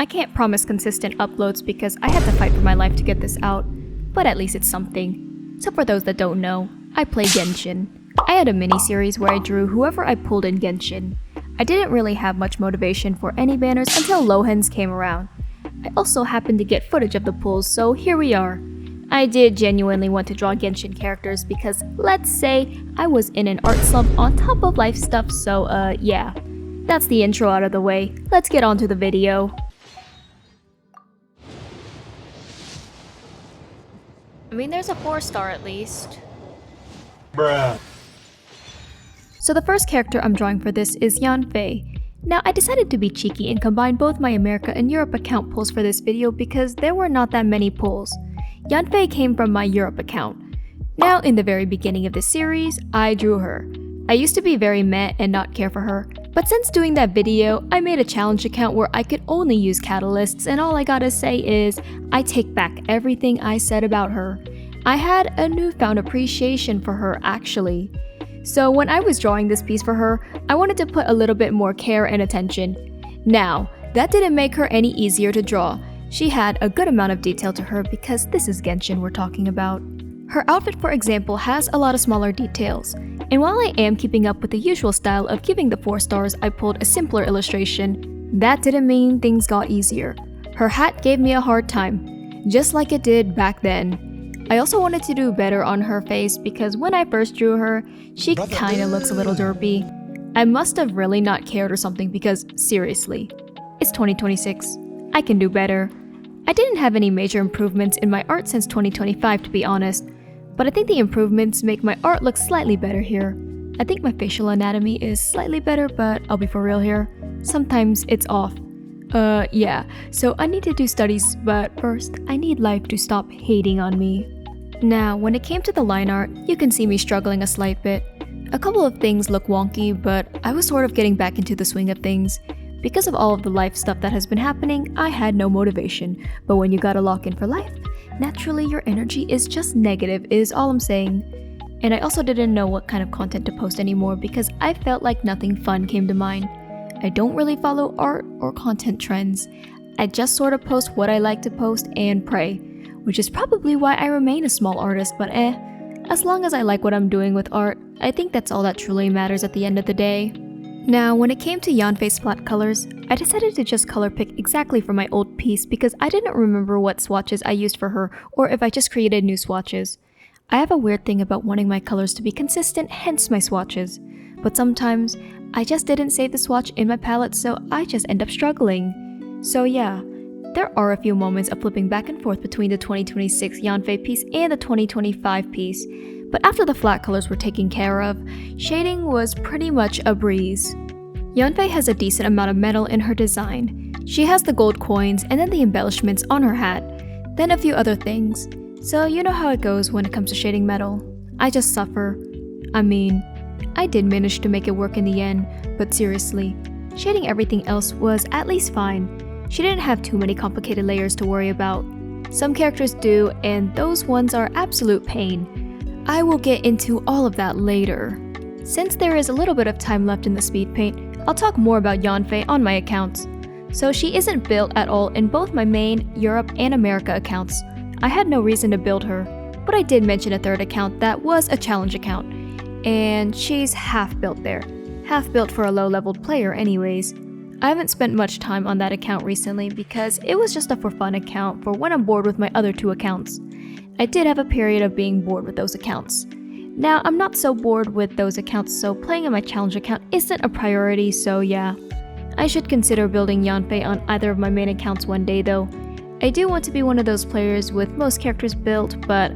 I can't promise consistent uploads because I had to fight for my life to get this out, but at least it's something. So for those that don't know, I play Genshin. I had a mini-series where I drew whoever I pulled in Genshin. I didn't really have much motivation for any banners until Lohen's came around. I also happened to get footage of the pulls, so here we are. I did genuinely want to draw Genshin characters because, let's say, I was in an art slump on top of life stuff, so yeah. That's the intro out of the way. Let's get on to the video. I mean, there's a 4-star at least. Bruh. So the first character I'm drawing for this is Yanfei. Now, I decided to be cheeky and combine both my America and Europe account pulls for this video because there were not that many pulls. Yanfei came from my Europe account. Now, in the very beginning of this series, I drew her. I used to be very meh and not care for her, but since doing that video, I made a challenge account where I could only use catalysts, and all I gotta say is, I take back everything I said about her. I had a newfound appreciation for her, actually. So when I was drawing this piece for her, I wanted to put a little bit more care and attention. Now, that didn't make her any easier to draw. She had a good amount of detail to her because this is Genshin we're talking about. Her outfit, for example, has a lot of smaller details. And while I am keeping up with the usual style of giving the 4 stars, I pulled a simpler illustration. That didn't mean things got easier. Her hat gave me a hard time, just like it did back then. I also wanted to do better on her face because when I first drew her, she kinda looks a little derpy. I must have really not cared or something because, seriously, it's 2026. I can do better. I didn't have any major improvements in my art since 2025 to be honest, but I think the improvements make my art look slightly better here. I think my facial anatomy is slightly better, but I'll be for real here. Sometimes it's off. Yeah, so I need to do studies, but first, I need life to stop hating on me. Now, when it came to the line art, you can see me struggling a slight bit. A couple of things look wonky, but I was sort of getting back into the swing of things. Because of all of the life stuff that has been happening, I had no motivation. But when you gotta lock in for life, naturally your energy is just negative is all I'm saying. And I also didn't know what kind of content to post anymore because I felt like nothing fun came to mind. I don't really follow art or content trends. I just sort of post what I like to post and pray. Which is probably why I remain a small artist, but as long as I like what I'm doing with art, I think that's all that truly matters at the end of the day. Now, when it came to Yanfei's flat colors, I decided to just color pick exactly for my old piece because I didn't remember what swatches I used for her or if I just created new swatches. I have a weird thing about wanting my colors to be consistent, hence my swatches. But sometimes, I just didn't save the swatch in my palette, so I just end up struggling. So yeah. There are a few moments of flipping back and forth between the 2026 Yanfei piece and the 2025 piece, but after the flat colors were taken care of, shading was pretty much a breeze. Yanfei has a decent amount of metal in her design. She has the gold coins and then the embellishments on her hat, then a few other things. So you know how it goes when it comes to shading metal. I just suffer. I mean, I did manage to make it work in the end, but seriously, shading everything else was at least fine. She didn't have too many complicated layers to worry about. Some characters do, and those ones are absolute pain. I will get into all of that later. Since there is a little bit of time left in the speed paint, I'll talk more about Yanfei on my accounts. So she isn't built at all in both my main, Europe, and America accounts. I had no reason to build her, but I did mention a third account that was a challenge account. And she's half built there. Half built for a low-leveled player anyways. I haven't spent much time on that account recently because it was just a for fun account for when I'm bored with my other 2 accounts. I did have a period of being bored with those accounts. Now, I'm not so bored with those accounts, so playing on my challenge account isn't a priority, so yeah. I should consider building Yanfei on either of my main accounts one day though. I do want to be one of those players with most characters built, but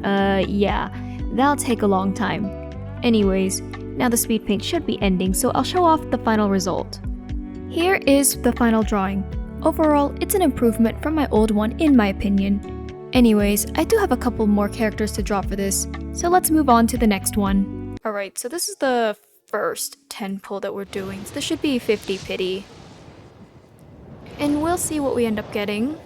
yeah, that'll take a long time. Anyways, now the speed paint should be ending, so I'll show off the final result. Here is the final drawing. Overall, it's an improvement from my old one in my opinion. Anyways, I do have a couple more characters to draw for this, so let's move on to the next one. Alright, so this is the first 10 pull that we're doing, so this should be 50 pity. And we'll see what we end up getting.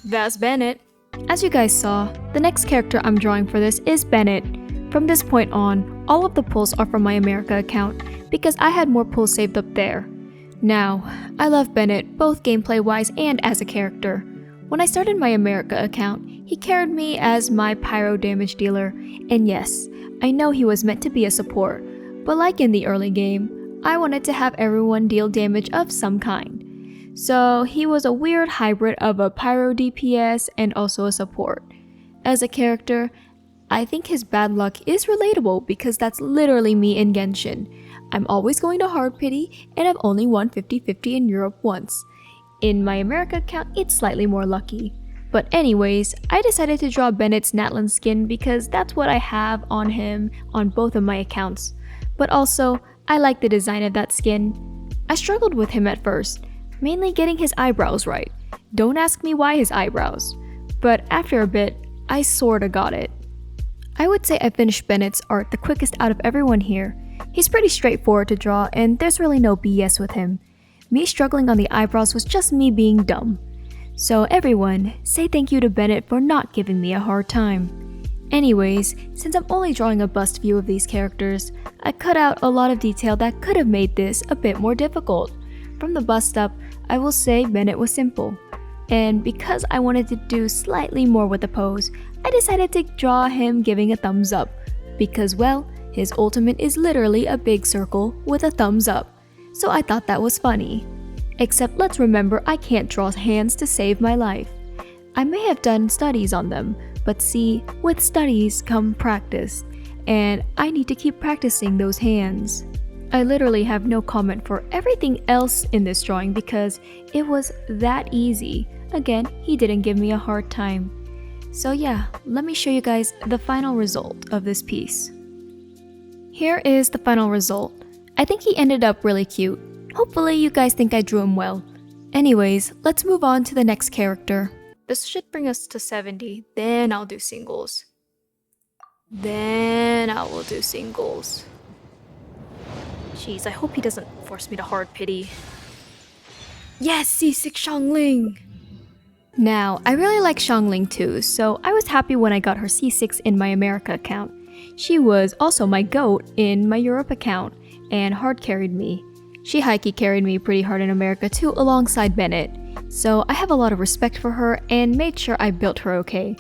That's Bennett. As you guys saw, the next character I'm drawing for this is Bennett. From this point on, all of the pulls are from my America account because I had more pulls saved up there. Now, I love Bennett both gameplay-wise and as a character. When I started my America account, he carried me as my pyro damage dealer, and yes, I know he was meant to be a support, but like in the early game, I wanted to have everyone deal damage of some kind. So he was a weird hybrid of a pyro DPS and also a support. As a character, I think his bad luck is relatable because that's literally me in Genshin. I'm always going to hard pity and I've only won 50-50 in Europe once. In my America account, it's slightly more lucky. But anyways, I decided to draw Bennett's Natlan skin because that's what I have on him on both of my accounts. But also, I like the design of that skin. I struggled with him at first, mainly getting his eyebrows right. Don't ask me why his eyebrows. But after a bit, I sorta got it. I would say I finished Bennett's art the quickest out of everyone here. He's pretty straightforward to draw and there's really no BS with him. Me struggling on the eyebrows was just me being dumb. So everyone, say thank you to Bennett for not giving me a hard time. Anyways, since I'm only drawing a bust view of these characters, I cut out a lot of detail that could have made this a bit more difficult. From the bust up, I will say Bennett was simple. And because I wanted to do slightly more with the pose, I decided to draw him giving a thumbs up. Because well, his ultimate is literally a big circle with a thumbs up. So I thought that was funny. Except let's remember I can't draw hands to save my life. I may have done studies on them, but see, with studies come practice, and I need to keep practicing those hands. I literally have no comment for everything else in this drawing because it was that easy. Again, he didn't give me a hard time. So yeah, let me show you guys the final result of this piece. Here is the final result. I think he ended up really cute. Hopefully you guys think I drew him well. Anyways, let's move on to the next character. This should bring us to 70, then I'll do singles. Then I will do singles. Jeez, I hope he doesn't force me to hard pity. Yes, C6 Xiangling! Now, I really like Xiangling too, so I was happy when I got her C6 in my America account. She was also my GOAT in my Europe account, and hard carried me. She high-key carried me pretty hard in America too alongside Bennett, so I have a lot of respect for her and made sure I built her okay.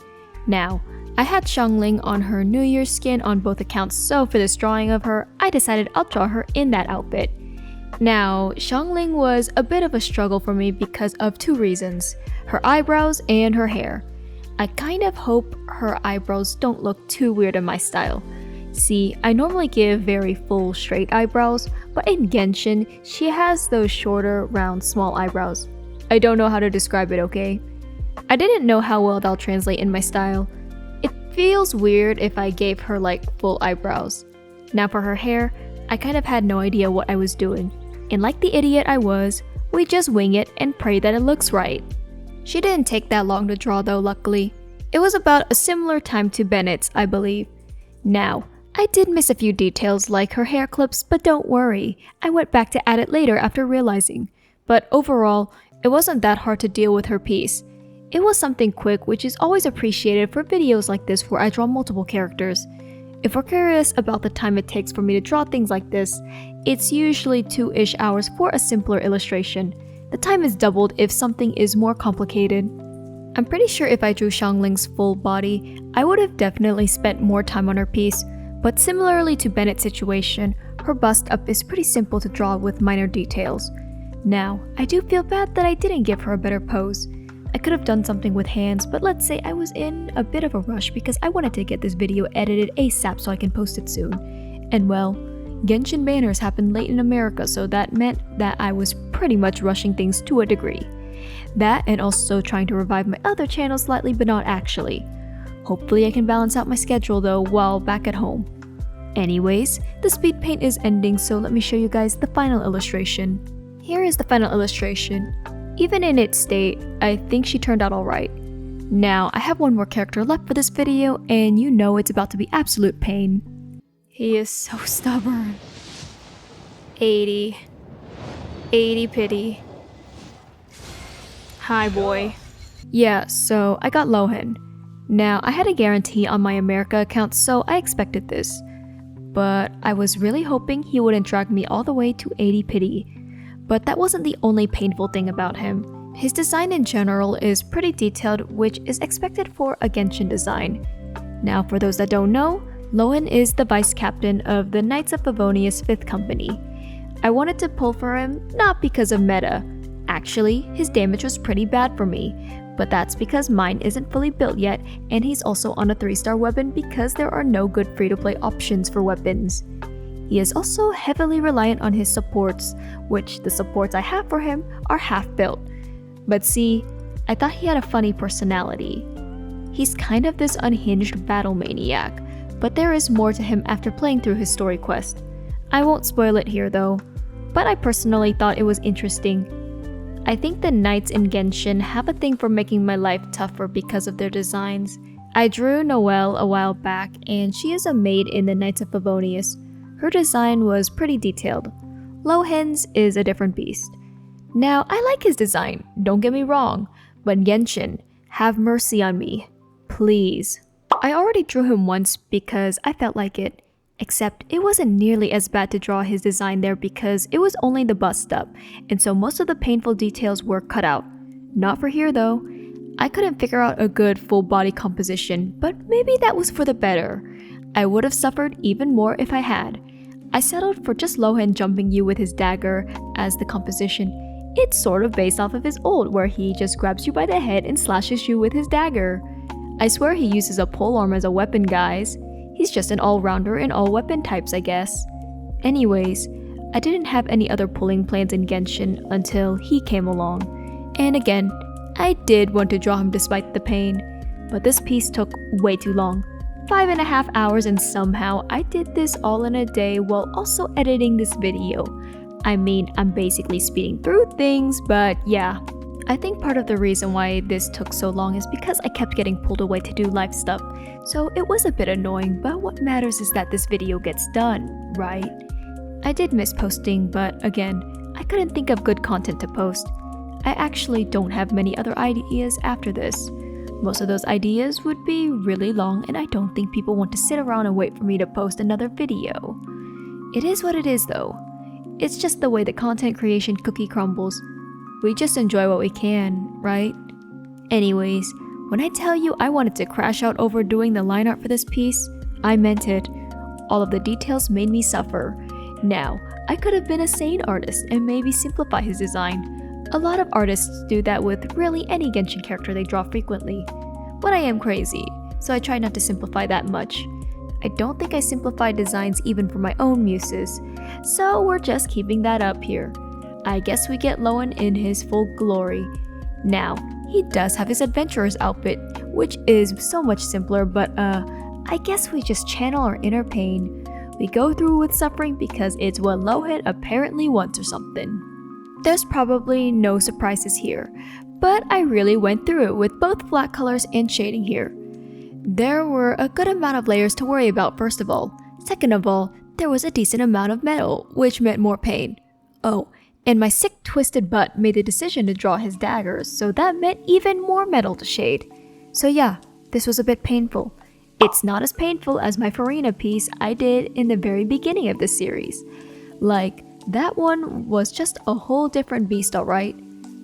Now, I had Xiangling on her New Year's skin on both accounts, so for this drawing of her, I decided I'll draw her in that outfit. Now, Xiangling was a bit of a struggle for me because of two reasons, her eyebrows and her hair. I kind of hope her eyebrows don't look too weird in my style. See, I normally give very full straight eyebrows, but in Genshin, she has those shorter, round, small eyebrows. I don't know how to describe it, okay? I didn't know how well that'll translate in my style. It feels weird if I gave her like full eyebrows. Now for her hair, I kind of had no idea what I was doing. And like the idiot I was, we just wing it and pray that it looks right. She didn't take that long to draw though, luckily. It was about a similar time to Bennett's, I believe. Now, I did miss a few details like her hair clips, but don't worry, I went back to add it later after realizing. But overall, it wasn't that hard to deal with her piece. It was something quick, which is always appreciated for videos like this where I draw multiple characters. If we're curious about the time it takes for me to draw things like this, it's usually 2-ish hours for a simpler illustration. The time is doubled if something is more complicated. I'm pretty sure if I drew Xiangling's full body, I would have definitely spent more time on her piece. But similarly to Bennett's situation, her bust up is pretty simple to draw with minor details. Now, I do feel bad that I didn't give her a better pose. I could have done something with hands, but let's say I was in a bit of a rush because I wanted to get this video edited ASAP so I can post it soon. And well, Genshin banners happened late in America, so that meant that I was pretty much rushing things to a degree. That and also trying to revive my other channel slightly, but not actually. Hopefully I can balance out my schedule though while back at home. Anyways, the speed paint is ending, so let me show you guys the final illustration. Here is the final illustration. Even in its state, I think she turned out alright. Now, I have one more character left for this video, and you know it's about to be absolute pain. He is so stubborn. 80 pity. Hi boy. Yeah, so I got Lohen. Now, I had a guarantee on my America account, so I expected this. But I was really hoping he wouldn't drag me all the way to 80 pity. But that wasn't the only painful thing about him. His design in general is pretty detailed, which is expected for a Genshin design. Now, for those that don't know, Lohen is the vice captain of the Knights of Favonius 5th Company. I wanted to pull for him, not because of meta. Actually, his damage was pretty bad for me, but that's because mine isn't fully built yet, and he's also on a 3-star weapon because there are no good free-to-play options for weapons. He is also heavily reliant on his supports, which the supports I have for him are half-built. But see, I thought he had a funny personality. He's kind of this unhinged battle maniac, but there is more to him after playing through his story quest. I won't spoil it here though, but I personally thought it was interesting. I think the knights in Genshin have a thing for making my life tougher because of their designs. I drew Noelle a while back, and she is a maid in the Knights of Favonius. Her design was pretty detailed. Lohen's is a different beast. Now, I like his design, don't get me wrong, but Genshin, have mercy on me. Please. I already drew him once because I felt like it. Except it wasn't nearly as bad to draw his design there because it was only the bust up, and so most of the painful details were cut out. Not for here though. I couldn't figure out a good full body composition, but maybe that was for the better. I would have suffered even more if I had. I settled for just Lohen jumping you with his dagger as the composition. It's sort of based off of his ult where he just grabs you by the head and slashes you with his dagger. I swear he uses a polearm as a weapon, guys. He's just an all-rounder in all weapon types, I guess. Anyways, I didn't have any other pulling plans in Genshin until he came along. And again, I did want to draw him despite the pain, but this piece took way too long. 5.5 hours, and somehow I did this all in a day while also editing this video. I mean, I'm basically speeding through things, but yeah. I think part of the reason why this took so long is because I kept getting pulled away to do live stuff, so it was a bit annoying, but what matters is that this video gets done, right? I did miss posting, but again, I couldn't think of good content to post. I actually don't have many other ideas after this. Most of those ideas would be really long, and I don't think people want to sit around and wait for me to post another video. It is what it is though. It's just the way the content creation cookie crumbles. We just enjoy what we can, right? Anyways, when I tell you I wanted to crash out over doing the line art for this piece, I meant it. All of the details made me suffer. Now, I could have been a sane artist and maybe simplify his design. A lot of artists do that with really any Genshin character they draw frequently. But I am crazy, so I try not to simplify that much. I don't think I simplify designs even for my own muses, so we're just keeping that up here. I guess we get Lohen in his full glory. Now, he does have his adventurer's outfit, which is so much simpler, but I guess we just channel our inner pain. We go through with suffering because it's what Lohen apparently wants or something. There's probably no surprises here, but I really went through it with both flat colors and shading here. There were a good amount of layers to worry about first of all. Second of all, there was a decent amount of metal, which meant more pain. Oh, and my sick twisted butt made the decision to draw his daggers, so that meant even more metal to shade. So yeah, this was a bit painful. It's not as painful as my Farina piece I did in the very beginning of this series. Like, that one was just a whole different beast, alright?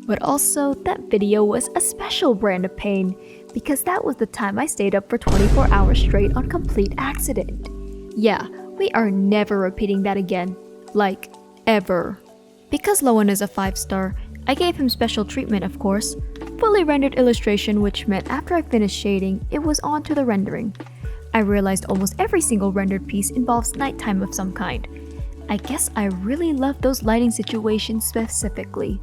But also, that video was a special brand of pain, because that was the time I stayed up for 24 hours straight on complete accident. Yeah, we are never repeating that again. Like, ever. Because Lohen is a 5-star, I gave him special treatment of course. Fully rendered illustration, which meant after I finished shading, it was on to the rendering. I realized almost every single rendered piece involves nighttime of some kind. I guess I really love those lighting situations specifically.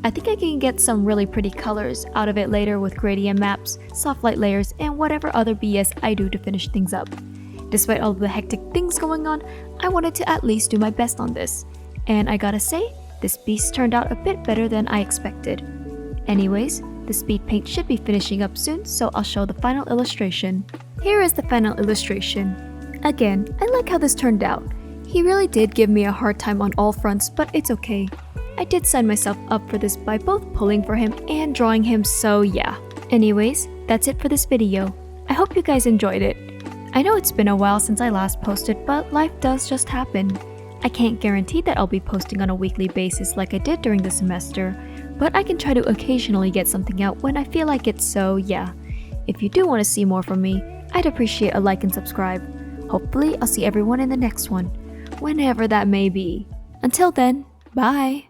I think I can get some really pretty colors out of it later with gradient maps, soft light layers, and whatever other BS I do to finish things up. Despite all of the hectic things going on, I wanted to at least do my best on this. And I gotta say, this piece turned out a bit better than I expected. Anyways, the speed paint should be finishing up soon, so I'll show the final illustration. Here is the final illustration. Again, I like how this turned out. He really did give me a hard time on all fronts, but it's okay. I did sign myself up for this by both pulling for him and drawing him, so yeah. Anyways, that's it for this video. I hope you guys enjoyed it. I know it's been a while since I last posted, but life does just happen. I can't guarantee that I'll be posting on a weekly basis like I did during the semester, but I can try to occasionally get something out when I feel like it, so yeah. If you do want to see more from me, I'd appreciate a like and subscribe. Hopefully, I'll see everyone in the next one, whenever that may be. Until then, bye!